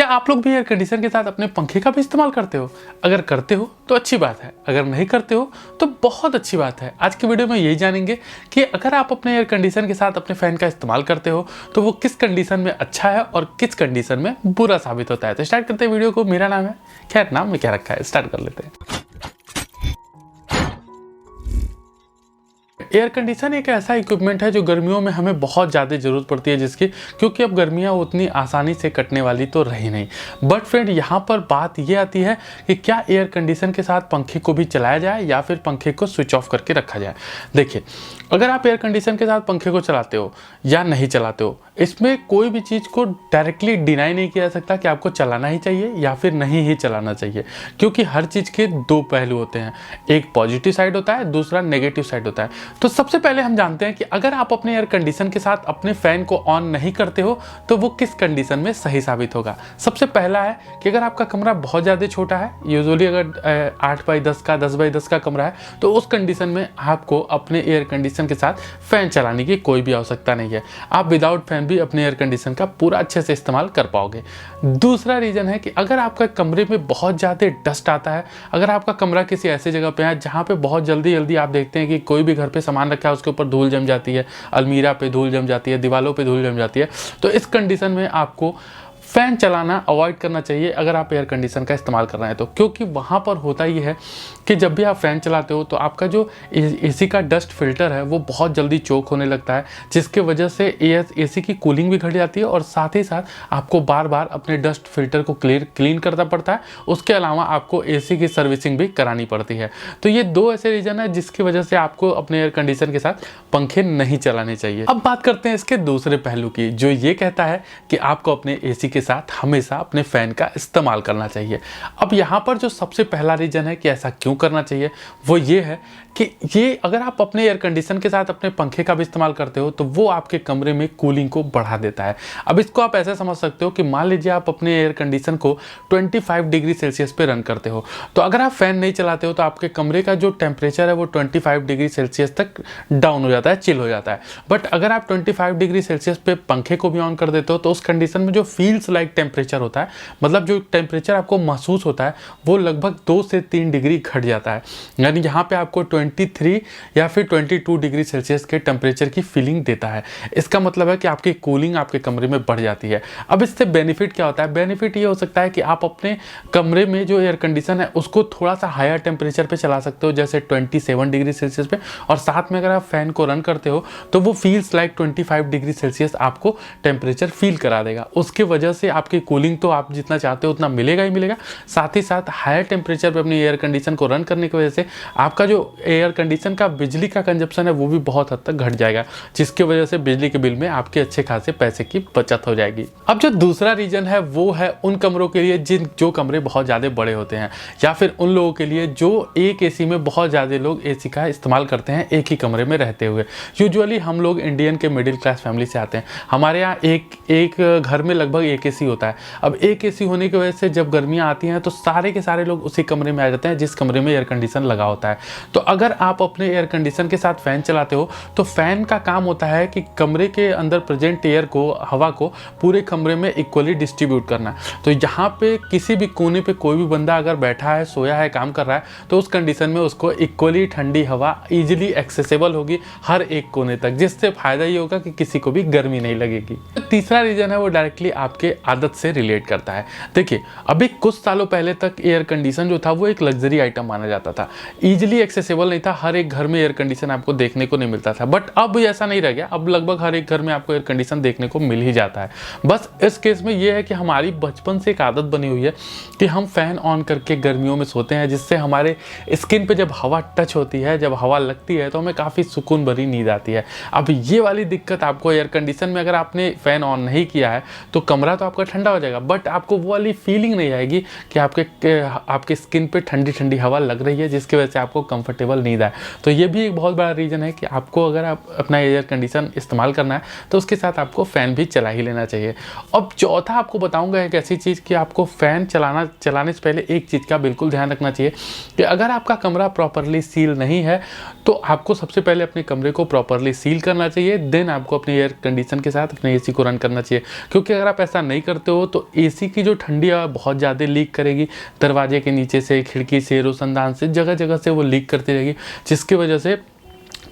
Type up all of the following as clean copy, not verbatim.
क्या आप लोग भी एयर कंडीशनर के साथ अपने पंखे का भी इस्तेमाल करते हो? अगर करते हो तो अच्छी बात है, अगर नहीं करते हो तो बहुत अच्छी बात है। आज की वीडियो में यही जानेंगे कि अगर आप अपने एयर कंडीशनर के साथ अपने फ़ैन का इस्तेमाल करते हो तो वो किस कंडीशन में अच्छा है और किस कंडीशन में बुरा साबित होता है। तो स्टार्ट करते हैं वीडियो को। मेरा नाम है, खैर नाम में क्या रखा है, स्टार्ट कर लेते हैं। एयर कंडीशन एक ऐसा इक्विपमेंट है जो गर्मियों में हमें बहुत ज़्यादा ज़रूरत पड़ती है जिसकी, क्योंकि अब गर्मियाँ उतनी आसानी से कटने वाली तो रही नहीं। बट फ्रेंड, यहाँ पर बात ये आती है कि क्या एयर कंडीशन के साथ पंखे को भी चलाया जाए या फिर पंखे को स्विच ऑफ करके रखा जाए। देखिए, अगर आप एयर कंडीशन के साथ पंखे को चलाते हो या नहीं चलाते हो, इसमें कोई भी चीज़ को डायरेक्टली डिनाई नहीं किया जा सकता कि आपको चलाना ही चाहिए या फिर नहीं ही चलाना चाहिए, क्योंकि हर चीज़ के दो पहलू होते हैं। एक पॉजिटिव साइड होता है, दूसरा नेगेटिव साइड होता है। तो सबसे पहले हम जानते हैं कि अगर आप अपने एयर कंडीशन के साथ अपने फ़ैन को ऑन नहीं करते हो तो वो किस कंडीशन में सही साबित होगा। सबसे पहला है कि अगर आपका कमरा बहुत ज़्यादा छोटा है, यूजुअली अगर 8 बाई 10 का 10 बाई 10 का कमरा है, तो उस कंडीशन में आपको अपने एयर कंडीशन के साथ फ़ैन चलाने की कोई भी आवश्यकता नहीं है। आप विदाउट फ़ैन भी अपने एयर कंडीशन का पूरा अच्छे से इस्तेमाल कर पाओगे। दूसरा रीज़न है कि अगर आपका कमरे में बहुत ज़्यादा डस्ट आता है, अगर आपका कमरा किसी ऐसी जगह पे है जहाँ पे बहुत जल्दी आप देखते हैं कि कोई भी घर पे सामान रखा है उसके ऊपर धूल जम जाती है, अलमीरा पे धूल जम जाती है, दीवालों पे धूल जम जाती है, तो इस कंडीशन में आपको फ़ैन चलाना अवॉइड करना चाहिए अगर आप एयर कंडीशन का इस्तेमाल कर रहे हैं तो। क्योंकि वहाँ पर होता ही है कि जब भी आप फ़ैन चलाते हो तो आपका जो एसी का डस्ट फिल्टर है वो बहुत जल्दी चोक होने लगता है, जिसके वजह से एसी की कूलिंग भी घट जाती है और साथ ही साथ आपको बार बार अपने डस्ट फिल्टर को क्लीन करना पड़ता है। उसके अलावा आपको एसी की सर्विसिंग भी करानी पड़ती है। तो ये दो ऐसे रीज़न है जिसकी वजह से आपको अपने एयर कंडीशन के साथ पंखे नहीं चलाने चाहिए। अब बात करते हैं इसके दूसरे पहलू की, जो ये कहता है कि आपको अपने एसी के साथ हमेशा अपने फ़ैन का इस्तेमाल करना चाहिए। अब यहाँ पर जो सबसे पहला रीज़न है कि ऐसा क्यों करना चाहिए, वो ये है कि ये अगर आप अपने एयर कंडीशन के साथ अपने पंखे का भी इस्तेमाल करते हो तो वो आपके कमरे में कूलिंग को बढ़ा देता है। अब इसको आप ऐसे समझ सकते हो कि मान लीजिए आप अपने एयर कंडीशन को 25 डिग्री सेल्सियस पे रन करते हो, तो अगर आप फ़ैन नहीं चलाते हो तो आपके कमरे का जो टेम्परेचर है वो 25 डिग्री सेल्सियस तक डाउन हो जाता है, चिल हो जाता है। बट अगर आप 25 डिग्री सेल्सियस पे पंखे को भी ऑन कर देते हो तो उस कंडीशन में जो फील्स लाइक टेम्परेचर होता है, मतलब जो टेम्परेचर आपको महसूस होता है, वो लगभग 2 से 3 डिग्री घट जाता है। यानी यहाँ पे आपको 23 या फिर 22 डिग्री सेल्सियस के टेम्परेचर की फीलिंग देता है। इसका मतलब है कि आपकी कूलिंग आपके कमरे में बढ़ जाती है। अब इससे बेनिफिट क्या होता है? बेनिफिट ये हो सकता है कि आप अपने कमरे में जो एयर कंडीशन है उसको थोड़ा सा हायर टेम्परेचर पे चला सकते हो, जैसे 27 डिग्री सेल्सियस पे, और साथ में अगर आप फ़ैन को रन करते हो तो वो फील्स लाइक 25 डिग्री सेल्सियस आपको टेम्परेचर फील करा देगा। उसके वजह से आपकी कूलिंग तो आप जितना चाहते हो उतना मिलेगा ही मिलेगा, साथ ही साथ हायर टेम्परेचर पे अपनी एयर कंडीशन को रन करने की वजह से आपका जो एयर कंडीशन का बिजली का कंजप्शन है वो भी बहुत हद तक घट जाएगा, जिसकी वजह से बिजली के बिल में आपके अच्छे खासे पैसे की बचत हो जाएगी। अब जो दूसरा रीजन है वो है उन कमरों के लिए जो कमरे बहुत ज़्यादा बड़े होते हैं, या फिर उन लोगों के लिए जो एक एसी में बहुत ज़्यादा लोग एसी का इस्तेमाल करते हैं एक ही कमरे में रहते हुए। यूजुअली हम लोग इंडियन के मिडिल क्लास फैमिली से आते हैं, हमारे यहाँ एक घर में लगभग एक एसी होता है। अब एक एसी होने की वजह से जब गर्मियाँ आती हैं तो सारे के सारे लोग उसी कमरे में आ जाते हैं जिस कमरे में एयर कंडीशन लगा होता है। तो अगर आप अपने एयर कंडीशन के साथ फ़ैन चलाते हो तो फ़ैन का काम होता है कि कमरे के अंदर प्रेजेंट एयर को, हवा को पूरे कमरे में इक्वली डिस्ट्रीब्यूट करना। तो यहाँ पे किसी भी कोने पे कोई भी बंदा अगर बैठा है, सोया है, काम कर रहा है, तो उस कंडीशन में उसको इक्वली ठंडी हवा ईजिली एक्सेसिबल होगी हर एक कोने तक, जिससे फ़ायदा ये होगा कि किसी को भी गर्मी नहीं लगेगी। तीसरा रीज़न है वो डायरेक्टली आपके आदत से रिलेट करता है। देखिए, अभी कुछ सालों पहले तक एयर कंडीशन जो था वो एक लग्जरी आइटम माना जाता था, ईजिली एक्सेसिबल नहीं था, हर एक घर में एयर कंडीशन आपको देखने को नहीं मिलता था। बट अब ऐसा नहीं रह गया, अब लगभग हर एक घर में आपको एयर कंडीशन देखने को मिल ही जाता है। बस इस केस में ये है कि हमारी बचपन से एक आदत बनी हुई है कि हम फ़ैन ऑन करके गर्मियों में सोते हैं, जिससे हमारे स्किन पे जब हवा टच होती है, जब हवा लगती है तो हमें काफ़ी सुकून भरी नींद आती है। अब ये वाली दिक्कत आपको एयर कंडीशन में, अगर आपने फ़ैन ऑन नहीं किया है तो कमरा तो आपका ठंडा हो जाएगा, बट आपको वो वाली फीलिंग नहीं आएगी कि आपके स्किन पे ठंडी ठंडी हवा लग रही है, जिसकी वजह से आपको कंफर्टेबल नींद आए। तो ये भी एक बहुत बड़ा रीज़न है कि आपको अगर आप अपना एयर कंडीशन इस्तेमाल करना है तो उसके साथ आपको फ़ैन भी चला ही लेना चाहिए। अब चौथा आपको बताऊंगा एक ऐसी चीज़ कि आपको फ़ैन चलाने से पहले एक चीज़ का बिल्कुल ध्यान रखना चाहिए कि अगर आपका कमरा प्रॉपरली सील नहीं है तो आपको सबसे पहले अपने कमरे को प्रॉपरली सील करना चाहिए, देन आपको अपने एयर कंडीशन के साथ अपने एसी को रन करना चाहिए। क्योंकि अगर आप ऐसा नहीं नहीं करते हो तो एसी की जो ठंडी हवा बहुत ज़्यादा लीक करेगी, दरवाजे के नीचे से, खिड़की से, रोशनदान से, जगह जगह से वो लीक करती रहेगी, जिसकी वजह से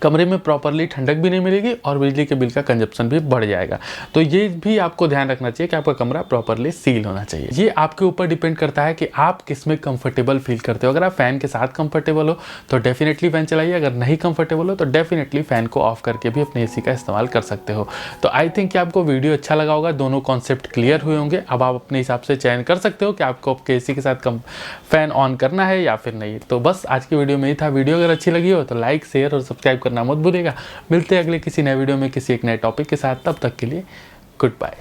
कमरे में प्रॉपरली ठंडक भी नहीं मिलेगी और बिजली के बिल का कंजप्शन भी बढ़ जाएगा। तो ये भी आपको ध्यान रखना चाहिए कि आपका कमरा प्रॉपरली सील होना चाहिए। ये आपके ऊपर डिपेंड करता है कि आप किस में कंफर्टेबल फील करते हो। अगर आप फैन के साथ कंफर्टेबल हो तो डेफिनेटली फैन चलाइए, अगर नहीं कंफर्टेबल हो तो डेफिनेटली फैन को ऑफ करके भी अपने एसी का इस्तेमाल कर सकते हो। तो आई थिंक कि आपको वीडियो अच्छा लगा होगा, दोनों कॉन्सेप्ट क्लियर हुए होंगे। अब आप अपने हिसाब से चयन कर सकते हो कि आपको आपके एसी के साथ फैन ऑन करना है या फिर नहीं। तो बस आज की वीडियो में ही था। वीडियो अगर अच्छी लगी हो तो लाइक, शेयर और सब्सक्राइब करना मत भूलिएगा। मिलते हैं अगले किसी नए वीडियो में किसी एक नए टॉपिक के साथ। तब तक के लिए गुड बाय।